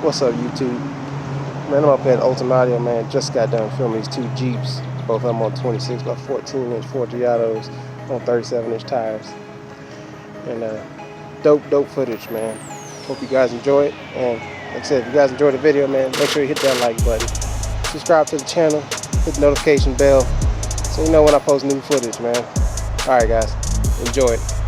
What's up, YouTube? Man, I'm up at Ultimate Audio, man. Just got done filming these two Jeeps. Both of them on 26 by 14 inch Forgiatos on 37-inch tires. And dope footage, man. Hope you guys enjoy it. And like I said, if you guys enjoyed the video, man, make sure you hit that like button. Subscribe to the channel, hit the notification bell so you know when I post new footage, man. Alright guys, enjoy it.